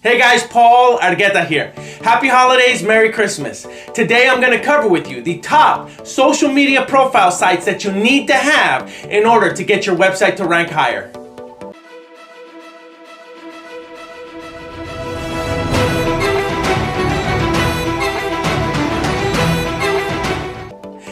Hey guys, Paul Argueta here. Happy holidays, Merry Christmas. Today I'm going to cover with you the top social media profile sites that you need to have in order to get your website to rank higher.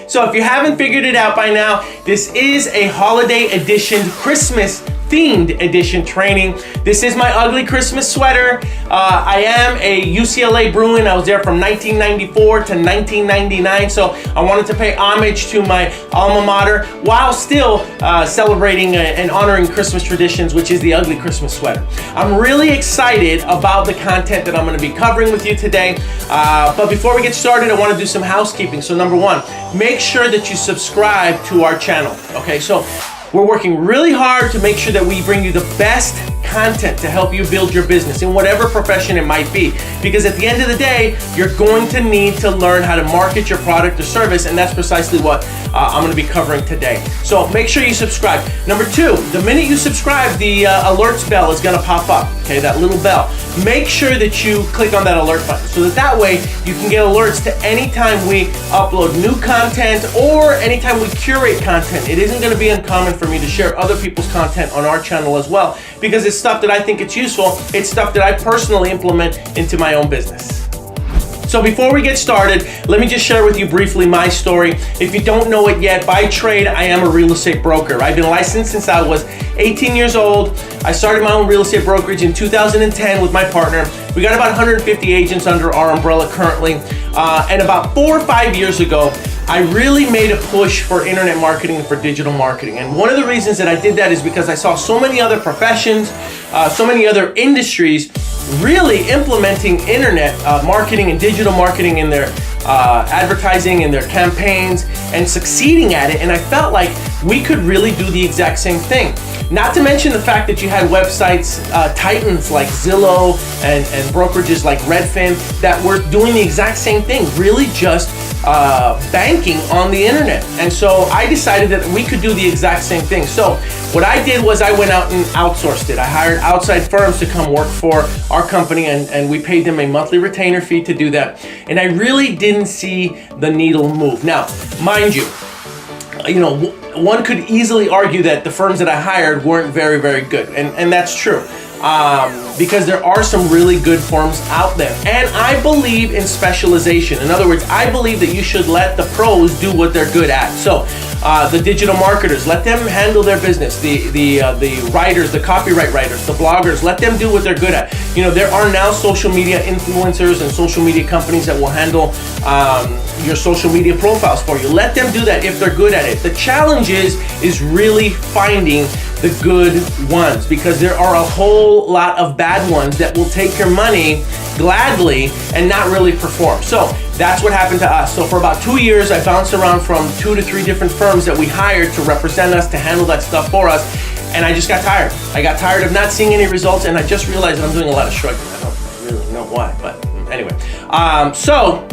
So if you haven't figured it out by now, this is a holiday edition, Christmas themed edition training. This is my ugly Christmas sweater. I am a UCLA Bruin. I was there from 1994 to 1999, so I wanted to pay homage to my alma mater while still celebrating and honoring Christmas traditions, which is the ugly Christmas sweater. I'm really excited about the content that I'm going to be covering with you today. But before we get started, I want to do some housekeeping. So number one, make sure that you subscribe to our channel. Okay, so we're working really hard to make sure that we bring you the best content to help you build your business in whatever profession it might be. Because at the end of the day, you're going to need to learn how to market your product or service, and that's precisely what I'm going to be covering today. So make sure you subscribe. Number two, the minute you subscribe, the alerts bell is going to pop up, okay, that little bell. Make sure that you click on that alert button so that way you can get alerts to anytime we upload new content or anytime we curate content. It isn't going to be uncommon for me to share other people's content on our channel as well, because it's stuff that I think it's useful. It's stuff that I personally implement into my own business. So before we get started, let me just share with you briefly my story. If you don't know it yet, by trade, I am a real estate broker. I've been licensed since I was 18 years old. I started my own real estate brokerage in 2010 with my partner. We got about 150 agents under our umbrella currently. And about 4 or 5 years ago, I really made a push for internet marketing and for digital marketing. And one of the reasons that I did that is because I saw so many other professions, so many other industries really implementing internet marketing and digital marketing in their advertising and their campaigns and succeeding at it. And I felt like we could really do the exact same thing. Not to mention the fact that you had websites, titans like Zillow and brokerages like Redfin that were doing the exact same thing, really just banking on the internet. And so I decided that we could do the exact same thing. So what I did was I went out and outsourced it. I hired outside firms to come work for our company, and we paid them a monthly retainer fee to do that. And I really didn't see the needle move. Now, mind you, one could easily argue that the firms that I hired weren't very, very good. And that's true. Because there are some really good firms out there. And I believe in specialization. In other words, I believe that you should let the pros do what they're good at. So the digital marketers, let them handle their business. The writers, the copyright writers, the bloggers, let them do what they're good at. There are now social media influencers and social media companies that will handle your social media profiles for you. Let them do that if they're good at it. The challenge is really finding the good ones, because there are a whole lot of bad ones that will take your money gladly and not really perform. So that's what happened to us. So for about 2 years, I bounced around from 2 to 3 different firms that we hired to represent us, to handle that stuff for us. And I just got tired. I got tired of not seeing any results, and I just realized that I'm doing a lot of struggling. I don't really know why, but anyway. So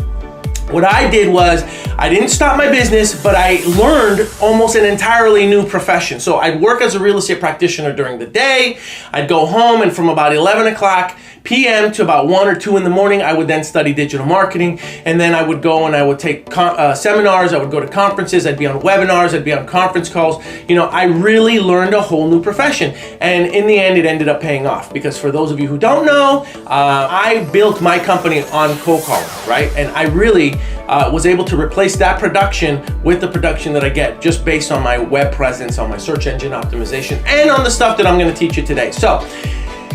what I did was I didn't stop my business, but I learned almost an entirely new profession. So I'd work as a real estate practitioner during the day. I'd go home, and from about 11 o'clock p.m. to about 1 or 2 in the morning, I would then study digital marketing. And then I would go and I would take seminars. I would go to conferences. I'd be on webinars. I'd be on conference calls. I really learned a whole new profession. And in the end, it ended up paying off, because for those of you who don't know, I built my company on cold calling, right? And I really was able to replace that production with the production that I get just based on my web presence, on my search engine optimization, and on the stuff that I'm going to teach you today. So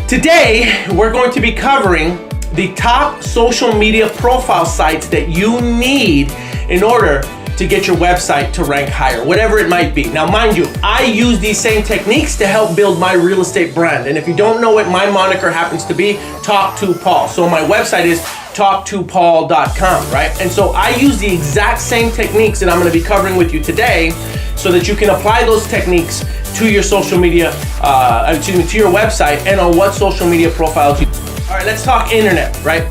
today, we're going to be covering the top social media profile sites that you need in order to get your website to rank higher, whatever it might be. Now, mind you, I use these same techniques to help build my real estate brand. And if you don't know what my moniker happens to be, Talk to Paul. So my website is talktopaul.com, right? And so I use the exact same techniques that I'm going to be covering with you today, so that you can apply those techniques to your social media, to your website, and on what social media profiles you. All right, let's talk internet, right?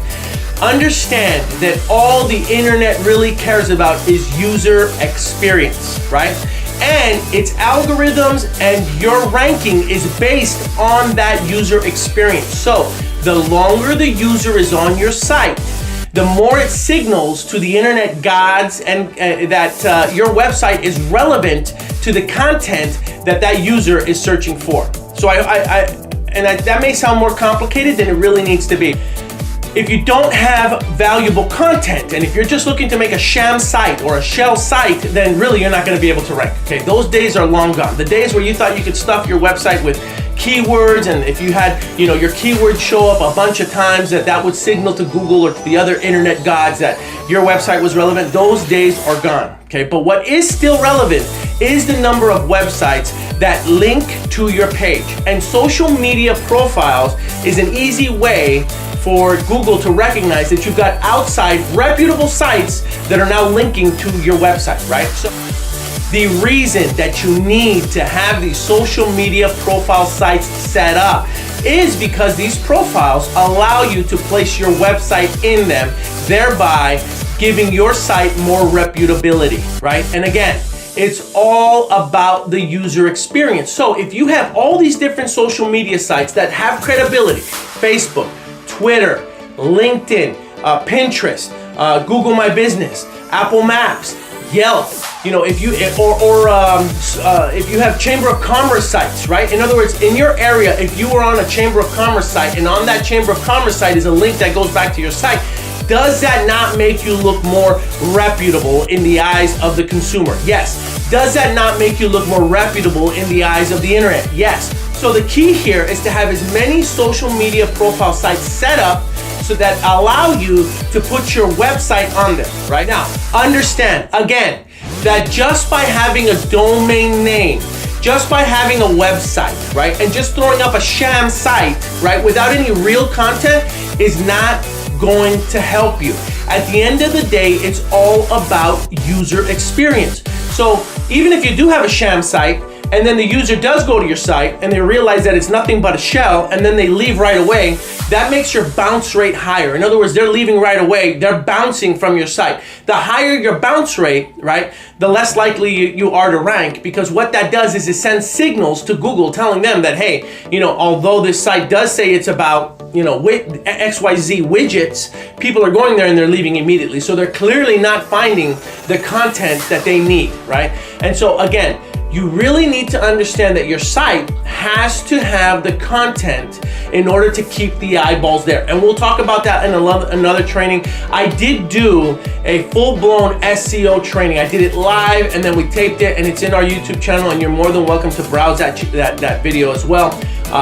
Understand that all the internet really cares about is user experience, right? And its algorithms and your ranking is based on that user experience. So the longer the user is on your site, the more it signals to the internet gods and that your website is relevant to the content that user is searching for. So that may sound more complicated than it really needs to be. If you don't have valuable content, and if you're just looking to make a sham site or a shell site, then really you're not going to be able to rank. Okay, those days are long gone. The days where you thought you could stuff your website with keywords, and if you had, your keywords show up a bunch of times, that would signal to Google or to the other internet gods that your website was relevant. Those days are gone. Okay, but what is still relevant is the number of websites that link to your page. And social media profiles is an easy way for Google to recognize that you've got outside reputable sites that are now linking to your website, right? So the reason that you need to have these social media profile sites set up is because these profiles allow you to place your website in them, thereby giving your site more reputability, right? And again, it's all about the user experience. So if you have all these different social media sites that have credibility, Facebook, Twitter, LinkedIn, Pinterest, Google My Business, Apple Maps, Yelp, if you have Chamber of Commerce sites, right? In other words, in your area, if you were on a Chamber of Commerce site and on that Chamber of Commerce site is a link that goes back to your site, does that not make you look more reputable in the eyes of the consumer? Yes. Does that not make you look more reputable in the eyes of the internet? Yes. So the key here is to have as many social media profile sites set up so that allow you to put your website on them. Right now, understand again that just by having a domain name, just by having a website, right, and just throwing up a sham site, right, without any real content is not going to help you. At the end of the day, it's all about user experience. So even if you do have a sham site, and then the user does go to your site and they realize that it's nothing but a shell, and then they leave right away, that makes your bounce rate higher. In other words, they're leaving right away, they're bouncing from your site. The higher your bounce rate, right, the less likely you are to rank, because what that does is it sends signals to Google telling them that, hey, although this site does say it's about, XYZ widgets, people are going there and they're leaving immediately. So they're clearly not finding the content that they need, right? And so again, you really need to understand that your site has to have the content in order to keep the eyeballs there. And we'll talk about that in another training. I did do a full-blown SEO training. I did it live and then we taped it, and it's in our YouTube channel, and you're more than welcome to browse that video as well.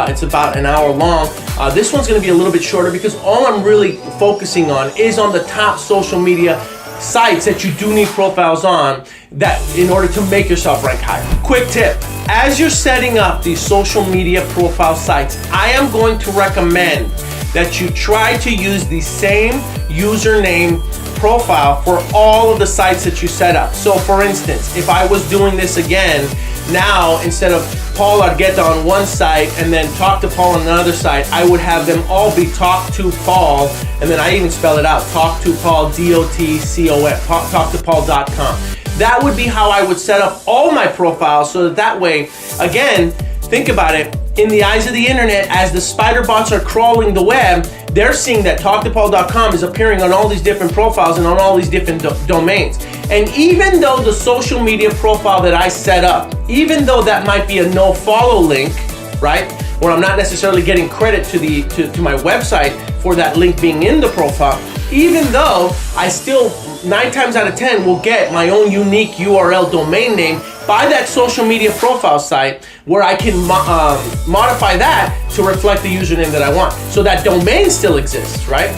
It's about an hour long. This one's gonna be a little bit shorter because all I'm really focusing on is on the top social media sites that you do need profiles on, that in order to make yourself rank higher. Quick tip, as you're setting up these social media profile sites, I am going to recommend that you try to use the same username profile for all of the sites that you set up. So for instance, if I was doing this again, now instead of Paul Argueta on one site and then Talk to Paul on another site, I would have them all be Talk to Paul, and then I even spell it out, Talk to Paul, DOTCOM, talktopaul.com. That would be how I would set up all my profiles, so that way, again, think about it, in the eyes of the internet, as the spider bots are crawling the web, they're seeing that talktopaul.com is appearing on all these different profiles and on all these different domains. And even though the social media profile that I set up, even though that might be a no follow link, right, where I'm not necessarily getting credit to my website for that link being in the profile, even though I still 9 times out of 10 will get my own unique URL domain name by that social media profile site, where I can modify that to reflect the username that I want. So that domain still exists, right?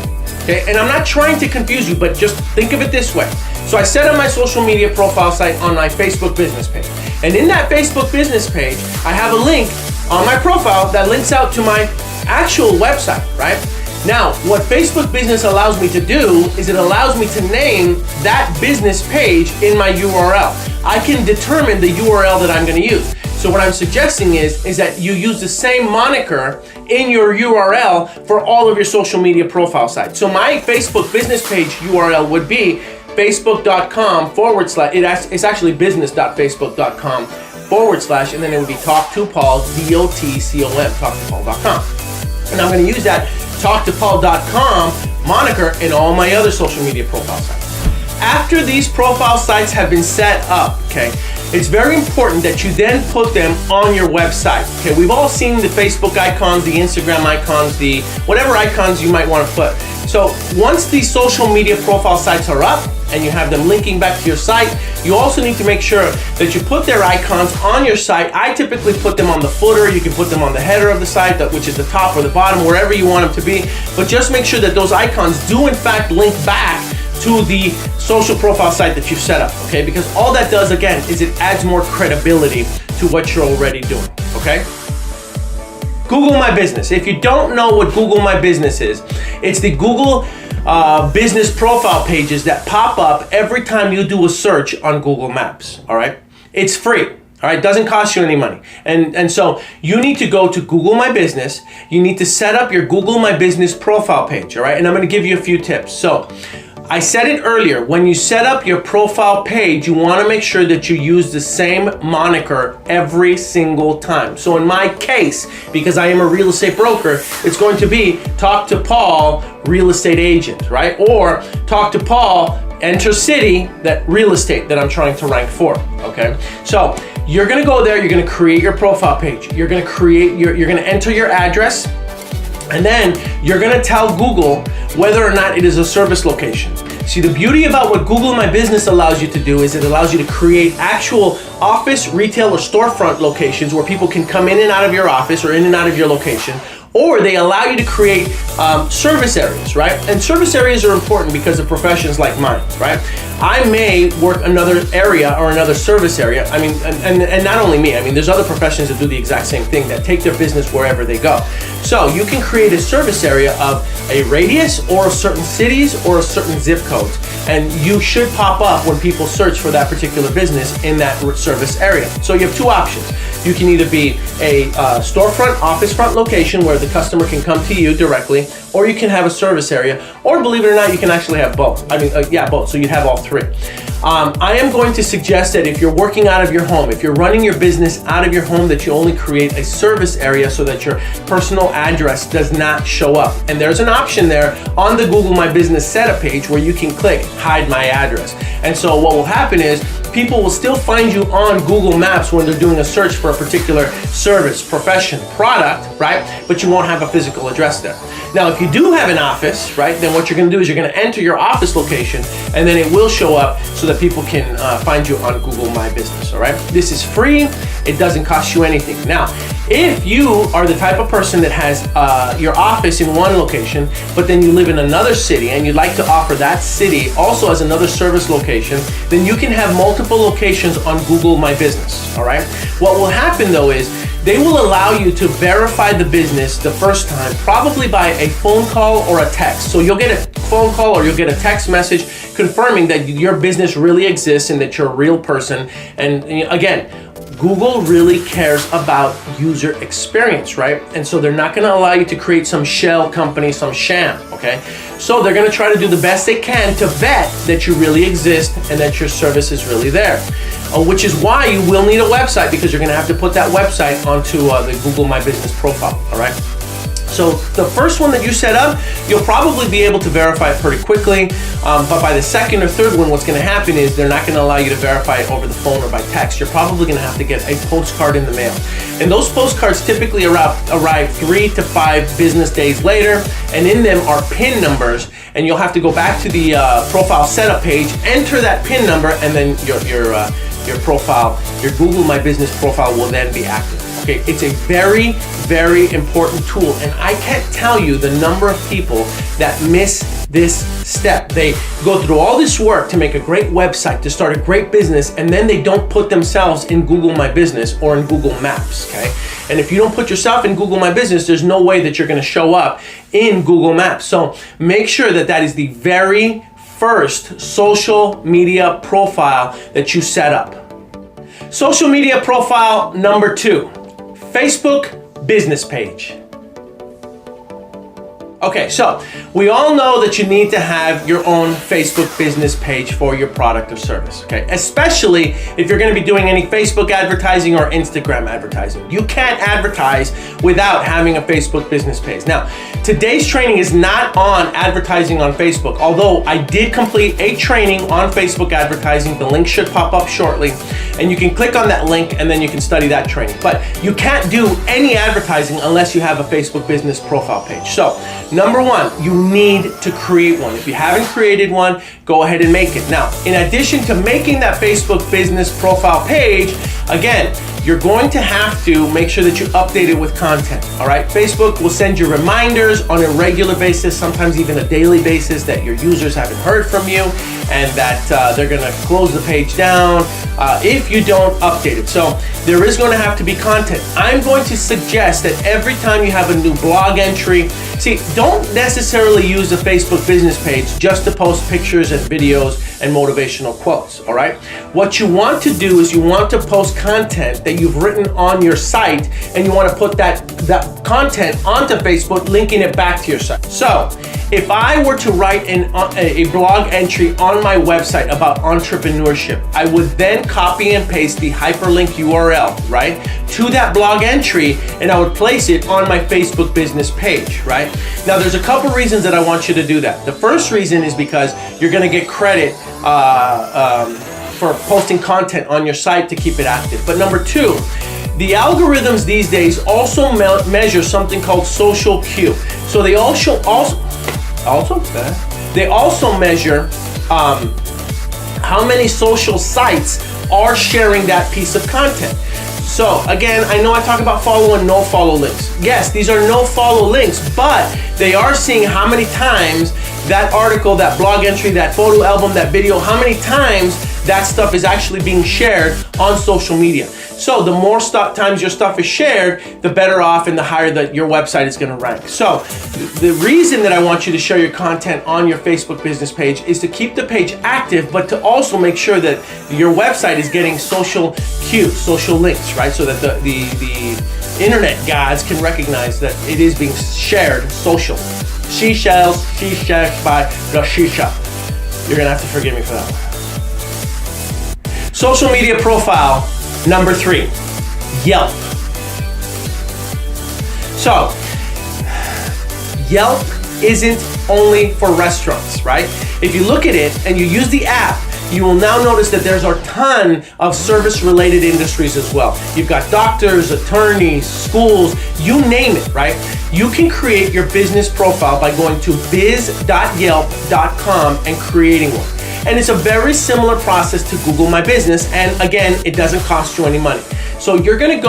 Okay, and I'm not trying to confuse you, but just think of it this way. So I set up my social media profile site on my Facebook business page. And in that Facebook business page, I have a link on my profile that links out to my actual website, right? Now, what Facebook Business allows me to do is it allows me to name that business page in my URL. I can determine the URL that I'm going to use. So what I'm suggesting is that you use the same moniker in your URL for all of your social media profile sites. So my Facebook business page URL would be facebook.com/, it's actually business.facebook.com / and then it would be Talk to Paul, DOTCOM, talktopaul.com. And I'm going to use that talktopaul.com moniker and all my other social media profile sites. After these profile sites have been set up, okay, it's very important that you then put them on your website. Okay, we've all seen the Facebook icons, the Instagram icons, the whatever icons you might want to put. So once these social media profile sites are up and you have them linking back to your site, you also need to make sure that you put their icons on your site. I typically put them on the footer. You can put them on the header of the site, which is the top or the bottom, wherever you want them to be. But just make sure that those icons do in fact link back to the social profile site that you've set up, okay? Because all that does, again, is it adds more credibility to what you're already doing, okay? Google My Business. If you don't know what Google My Business is, it's the Google business profile pages that pop up every time you do a search on Google Maps, all right? It's free. All right, doesn't cost you any money. And so you need to go to Google My Business. You need to set up your Google My Business profile page, all right? And I'm gonna give you a few tips. So I said it earlier, when you set up your profile page, you wanna make sure that you use the same moniker every single time. So in my case, because I am a real estate broker, it's going to be Talk to Paul, real estate agent, right? Or Talk to Paul, enter city, that real estate that I'm trying to rank for, okay? So you're gonna go there, you're gonna create your profile page. You're gonna you're gonna enter your address, and then you're gonna tell Google whether or not it is a service location. See, the beauty about what Google My Business allows you to do is it allows you to create actual office, retail, or storefront locations where people can come in and out of your office or in and out of your location. Or they allow you to create service areas, right? And service areas are important because of professions like mine, right? I may work another area or another service area. I mean, and not only me, I mean, there's other professions that do the exact same thing, that take their business wherever they go. So you can create a service area of a radius or certain cities or certain zip codes. And you should pop up when people search for that particular business in that service area. So you have two options. You can either be a storefront, office front location where the customer can come to you directly, or you can have a service area, or believe it or not, you can actually have both. I mean, both. So you'd have all three. I am going to suggest that if you're working out of your home, if you're running your business out of your home, that you only create a service area so that your personal address does not show up. And there's an option there on the Google My Business setup page where you can click hide my address. And so what will happen is people will still find you on Google Maps when they're doing a search for a particular service, profession, product, right? But you won't have a physical address there. Now, if you do have an office, right, then what you're gonna do is you're gonna enter your office location, and then it will show up so that people can find you on Google My Business, all right? This is free, it doesn't cost you anything. Now, if you are the type of person that has your office in one location, but then you live in another city and you'd like to offer that city also as another service location, then you can have multiple locations on Google My Business, all right? What will happen though is they will allow you to verify the business the first time, probably by a phone call or a text. So you'll get a phone call or you'll get a text message confirming that your business really exists and that you're a real person. And again, Google really cares about user experience, right? And so they're not gonna allow you to create some shell company, some sham, okay? So they're gonna try to do the best they can to vet that you really exist and that your service is really there. Which is why you will need a website, because you're gonna have to put that website onto the Google My Business profile, all right? So the first one that you set up, you'll probably be able to verify it pretty quickly, but by the second or third one, what's gonna happen is they're not gonna allow you to verify it over the phone or by text. You're probably gonna have to get a postcard in the mail. And those postcards typically arrive 3 to 5 business days later, and in them are PIN numbers, and you'll have to go back to the profile setup page, enter that PIN number, and then your profile, your Google My Business profile will then be active. Okay, it's a very, very important tool, and I can't tell you the number of people that miss this step. They go through all this work to make a great website, to start a great business, and then they don't put themselves in Google My Business or in Google Maps, okay? And if you don't put yourself in Google My Business, there's no way that you're gonna show up in Google Maps. So make sure that that is the very first social media profile that you set up. Social media profile number 2. Facebook business page. Okay, so we all know that you need to have your own Facebook business page for your product or service, okay? Especially if you're gonna be doing any Facebook advertising or Instagram advertising. You can't advertise without having a Facebook business page. Now, today's training is not on advertising on Facebook, although I did complete a training on Facebook advertising. The link should pop up shortly, and you can click on that link and then you can study that training. But you can't do any advertising unless you have a Facebook business profile page. So, number one, you need to create one. If you haven't created one, go ahead and make it. Now, in addition to making that Facebook business profile page, again, you're going to have to make sure that you update it with content, all right? Facebook will send you reminders on a regular basis, sometimes even a daily basis, that your users haven't heard from you and that they're gonna close the page down if you don't update it. So there is gonna have to be content. I'm going to suggest that every time you have a new blog entry, don't necessarily use a Facebook business page just to post pictures and videos and motivational quotes, all right? What you want to do is you want to post content that you've written on your site, and you want to put that content onto Facebook, linking it back to your site. So if I were to write a blog entry on my website about entrepreneurship, I would then copy and paste the hyperlink URL, right, to that blog entry, and I would place it on my Facebook business page, right? Now, there's a couple reasons that I want you to do that. The first reason is because you're going to get credit for posting content on your site to keep it active. But number two, the algorithms these days also measure something called social Q. So they also measure how many social sites are sharing that piece of content. So again, I know I talk about follow and no follow links. Yes, these are no follow links, but they are seeing how many times that article, that blog entry, that photo album, that video, how many times that stuff is actually being shared on social media. So the more times your stuff is shared, the better off and the higher that your website is going to rank. So the reason that I want you to share your content on your Facebook business page is to keep the page active, but to also make sure that your website is getting social cues, social links, right? So that the internet gods can recognize that it is being shared social. Seashells by the Shisha. You're going to have to forgive me for that one. Social media profile number 3, Yelp. So, Yelp isn't only for restaurants, right? If you look at it and you use the app, you will now notice that there's a ton of service-related industries as well. You've got doctors, attorneys, schools, you name it, right? You can create your business profile by going to biz.yelp.com and creating one. And it's a very similar process to Google My Business, and again, it doesn't cost you any money. So you're gonna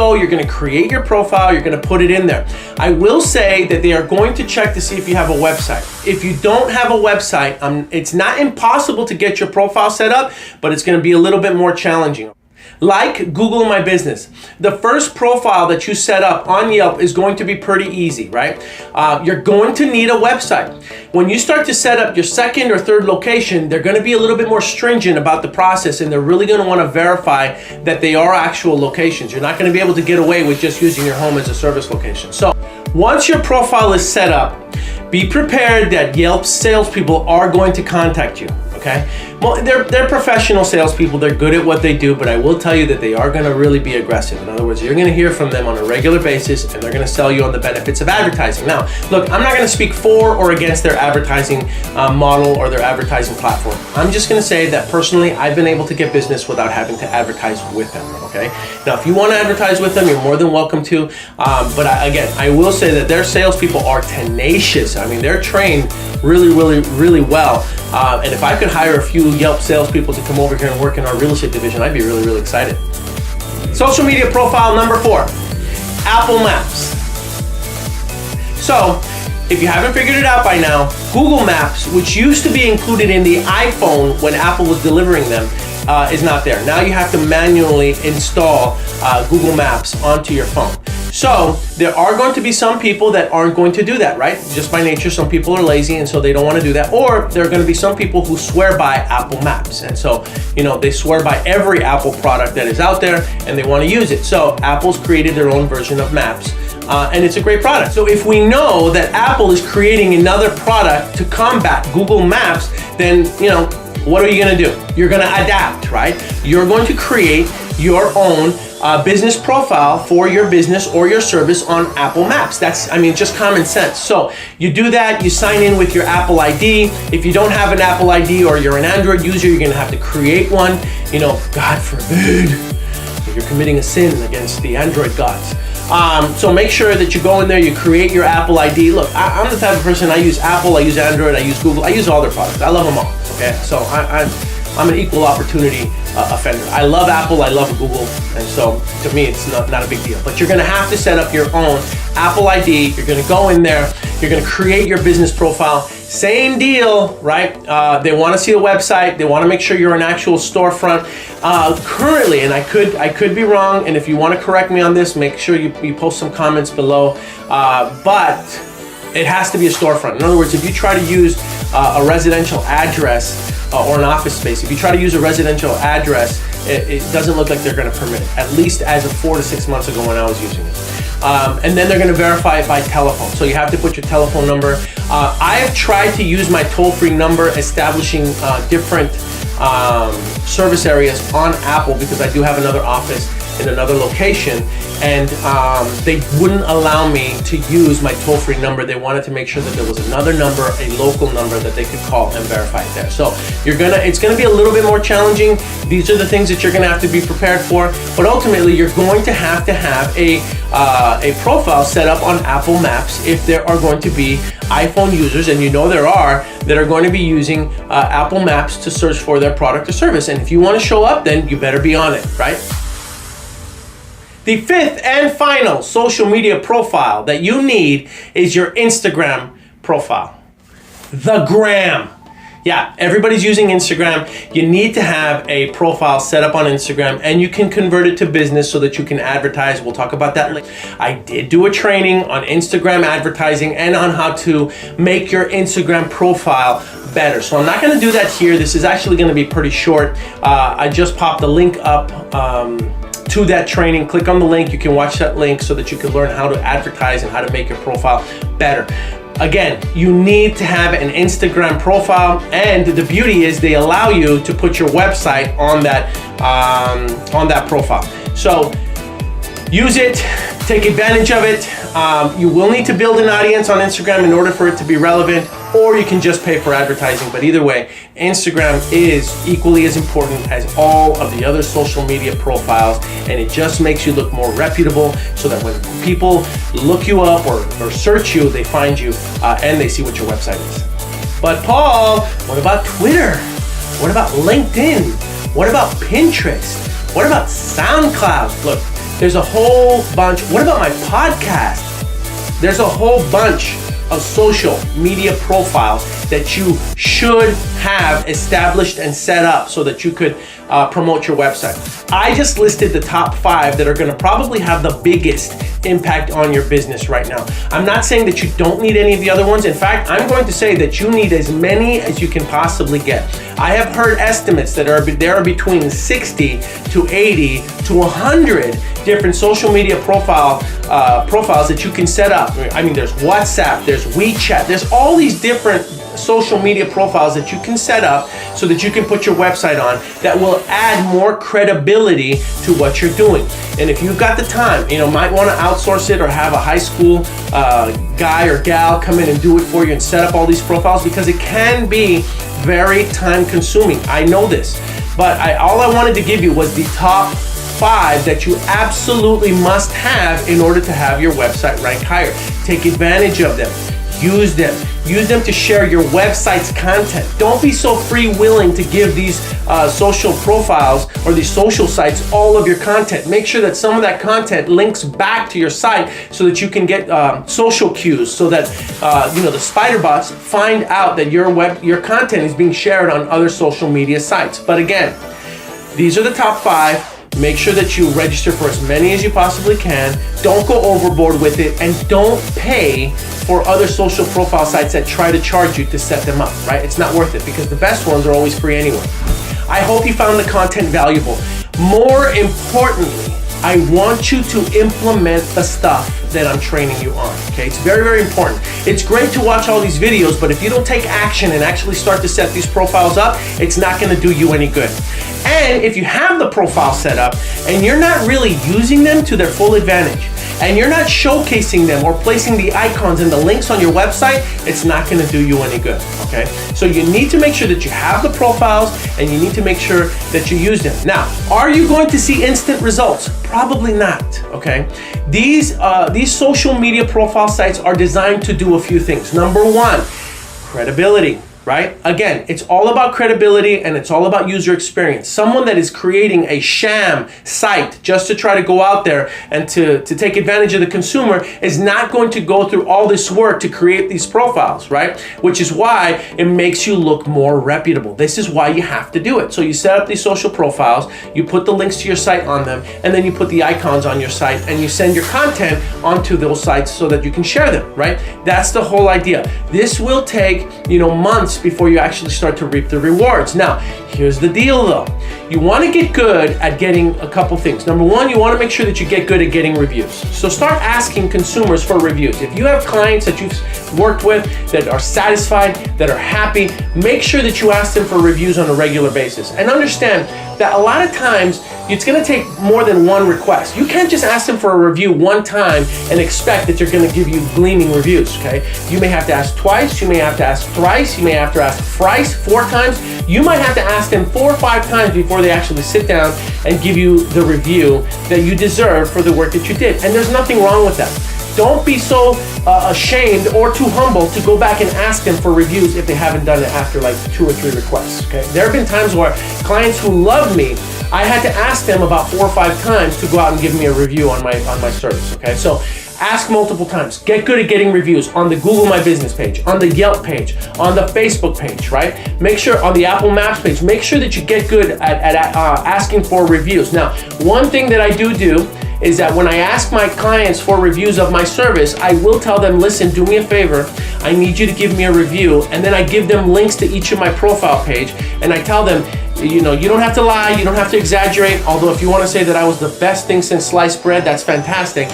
create your profile, you're gonna put it in there. I will say that they are going to check to see if you have a website. If you don't have a website, it's not impossible to get your profile set up, but it's gonna be a little bit more challenging. Like Google My Business, the first profile that you set up on Yelp is going to be pretty easy, right? You're going to need a website. When you start to set up your second or third location, they're going to be a little bit more stringent about the process, and they're really going to want to verify that they are actual locations. You're not going to be able to get away with just using your home as a service location. So once your profile is set up, be prepared that Yelp salespeople are going to contact you. Okay, well, they're professional salespeople. They're good at what they do, but I will tell you that they are going to really be aggressive. In other words, you're going to hear from them on a regular basis, and they're going to sell you on the benefits of advertising. Now, look, I'm not going to speak for or against their advertising model or their advertising platform. I'm just going to say that personally, I've been able to get business without having to advertise with them. Okay, now if you want to advertise with them, you're more than welcome to. But again, I will say that their salespeople are tenacious. I mean, they're trained really well. And if I could hire a few Yelp salespeople to come over here and work in our real estate division, I'd be really excited. Social media profile number 4, Apple Maps. So, if you haven't figured it out by now, Google Maps, which used to be included in the iPhone when Apple was delivering them, is not there. Now you have to manually install Google Maps onto your phone. So there are going to be some people that aren't going to do that, right? Just by nature, some people are lazy and so they don't want to do that. Or there are going to be some people who swear by Apple Maps. And so, they swear by every Apple product that is out there and they want to use it. So Apple's created their own version of Maps. and it's a great product. So if we know that Apple is creating another product to combat Google Maps, then what are you going to do? You're going to adapt, right? You're going to create your own business profile for your business or your service on Apple Maps. That's, just common sense. So you do that, you sign in with your Apple ID. If you don't have an Apple ID or you're an Android user, you're going to have to create one. God forbid, you're committing a sin against the Android gods. So make sure that you go in there, you create your Apple ID. Look, I'm the type of person, I use Apple, I use Android, I use Google, I use all their products. I love them all, okay? So I'm an equal opportunity offender. I love Apple, I love Google, and so to me it's not a big deal. But you're gonna have to set up your own Apple ID. You're gonna go in there, you're gonna create your business profile. Same deal, right? They wanna see a website, they wanna make sure you're an actual storefront. Currently, and I could be wrong, and if you wanna correct me on this, make sure you post some comments below, but it has to be a storefront. In other words, if you try to use a residential address or an office space, if you try to use a residential address, it doesn't look like they're going to permit it, at least as of 4 to 6 months ago when I was using it. And then they're going to verify it by telephone. So you have to put your telephone number. I have tried to use my toll-free number establishing different service areas on Apple, because I do have another office in another location, and they wouldn't allow me to use my toll-free number. They wanted to make sure that there was another number, a local number that they could call and verify it there. So it's gonna be a little bit more challenging. These are the things that you're gonna have to be prepared for, but ultimately you're going to have a profile set up on Apple Maps if there are going to be iPhone users, and there are, that are going to be using Apple Maps to search for their product or service. And if you want to show up, then you better be on it, right? The fifth and final social media profile that you need is your Instagram profile. The gram. Yeah, everybody's using Instagram. You need to have a profile set up on Instagram, and you can convert it to business so that you can advertise. We'll talk about that later. I did do a training on Instagram advertising and on how to make your Instagram profile better. So I'm not going to do that here. This is actually going to be pretty short. I just popped the link up to that training. Click on the link. You can watch that link so that you can learn how to advertise and how to make your profile better. Again, you need to have an Instagram profile, and the beauty is they allow you to put your website on that profile. So use it, take advantage of it. You will need to build an audience on Instagram in order for it to be relevant, or you can just pay for advertising. But either way, Instagram is equally as important as all of the other social media profiles, and it just makes you look more reputable, so that when people look you up or search you, they find you and they see what your website is. But Paul, what about Twitter? What about LinkedIn? What about Pinterest? What about SoundCloud? Look, there's a whole bunch. What about my podcast? There's a whole bunch of social media profiles that you should have established and set up so that you could promote your website. I just listed the top 5 that are going to probably have the biggest impact on your business right now. I'm not saying that you don't need any of the other ones. In fact, I'm going to say that you need as many as you can possibly get. I have heard estimates that there are between 60 to 80 to 100 different social media profiles that you can set up. I mean, there's WhatsApp, there's WeChat, there's all these different social media profiles that you can set up so that you can put your website on that will add more credibility to what you're doing. And if you've got the time, might want to outsource it or have a high school guy or gal come in and do it for you and set up all these profiles, because it can be very time consuming. I know this, but all I wanted to give you was the top 5 that you absolutely must have in order to have your website rank higher. Take advantage of them. Use them. Use them to share your website's content. Don't be so free-willing to give these social profiles or these social sites all of your content. Make sure that some of that content links back to your site so that you can get social cues, so that the spider bots find out that your content is being shared on other social media sites. But again, these are the top 5. Make sure that you register for as many as you possibly can. Don't go overboard with it, and don't pay for other social profile sites that try to charge you to set them up, right? It's not worth it, because the best ones are always free anyway. I hope you found the content valuable. More importantly, I want you to implement the stuff that I'm training you on, okay? It's very, very important. It's great to watch all these videos, but if you don't take action and actually start to set these profiles up, it's not gonna do you any good. And if you have the profile set up and you're not really using them to their full advantage, and you're not showcasing them or placing the icons and the links on your website, it's not gonna do you any good, okay? So you need to make sure that you have the profiles and you need to make sure that you use them. Now, are you going to see instant results? Probably not, okay? These social media profile sites are designed to do a few things. Number one, credibility. Right? Again, it's all about credibility and it's all about user experience. Someone that is creating a sham site just to try to go out there and to take advantage of the consumer is not going to go through all this work to create these profiles, right? Which is why it makes you look more reputable. This is why you have to do it. So you set up these social profiles, you put the links to your site on them, and then you put the icons on your site and you send your content onto those sites so that you can share them, right? That's the whole idea. This will take, months before you actually start to reap the rewards. Now, here's the deal though. You want to get good at getting a couple things. Number one, you want to make sure that you get good at getting reviews. So start asking consumers for reviews. If you have clients that you've worked with that are satisfied, that are happy, make sure that you ask them for reviews on a regular basis. And understand that a lot of times it's going to take more than one request. You can't just ask them for a review one time and expect that they're going to give you gleaming reviews, okay? You may have to ask twice, you may have to ask thrice, you may have to ask thrice, 4 times. You might have to ask them 4 or 5 times before they actually sit down and give you the review that you deserve for the work that you did. And there's nothing wrong with that. Don't be so ashamed or too humble to go back and ask them for reviews if they haven't done it after like 2 or 3 requests, okay? There have been times where clients who love me, I had to ask them about 4 or 5 times to go out and give me a review on my service, okay? So ask multiple times. Get good at getting reviews on the Google My Business page, on the Yelp page, on the Facebook page, right? Make sure on the Apple Maps page, make sure that you get good at asking for reviews. Now, one thing that I do is that when I ask my clients for reviews of my service, I will tell them, listen, do me a favor, I need you to give me a review, and then I give them links to each of my profile page, and I tell them, you don't have to lie, you don't have to exaggerate, although if you want to say that I was the best thing since sliced bread, that's fantastic.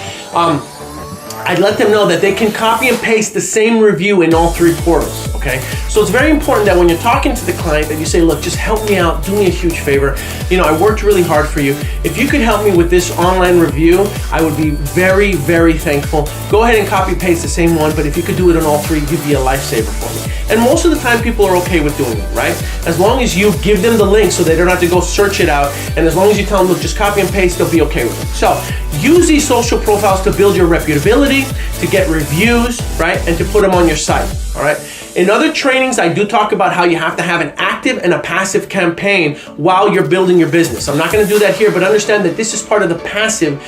I'd let them know that they can copy and paste the same review in all 3 portals, okay? So it's very important that when you're talking to the client that you say, look, just help me out, do me a huge favor. I worked really hard for you. If you could help me with this online review, I would be very, very thankful. Go ahead and copy paste the same one, but if you could do it on all 3, you'd be a lifesaver for me. And most of the time people are okay with doing it, right? As long as you give them the link so they don't have to go search it out, and as long as you tell them, look, just copy and paste, they'll be okay with it. So use these social profiles to build your reputability, to get reviews, right? And to put them on your site, all right? In other trainings, I do talk about how you have to have an active and a passive campaign while you're building your business. I'm not gonna do that here, but understand that this is part of the passive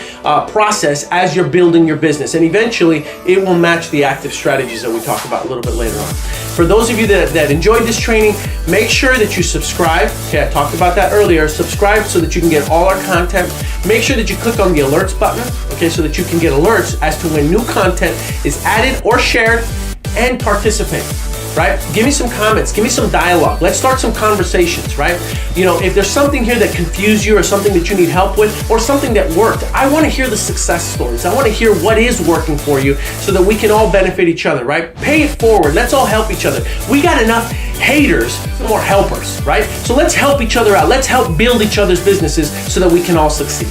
process as you're building your business. And eventually, it will match the active strategies that we talk about a little bit later on. For those of you that enjoyed this training, make sure that you subscribe. Okay, I talked about that earlier. Subscribe so that you can get all our content. Make sure that you click on the alerts button, okay, so that you can get alerts as to when new content is added or shared, and participate, right? Give me some comments, give me some dialogue. Let's start some conversations, right? If there's something here that confused you or something that you need help with or something that worked, I want to hear the success stories. I want to hear what is working for you so that we can all benefit each other, right? Pay it forward. Let's all help each other. We got enough haters, more helpers, right? So let's help each other out. Let's help build each other's businesses so that we can all succeed.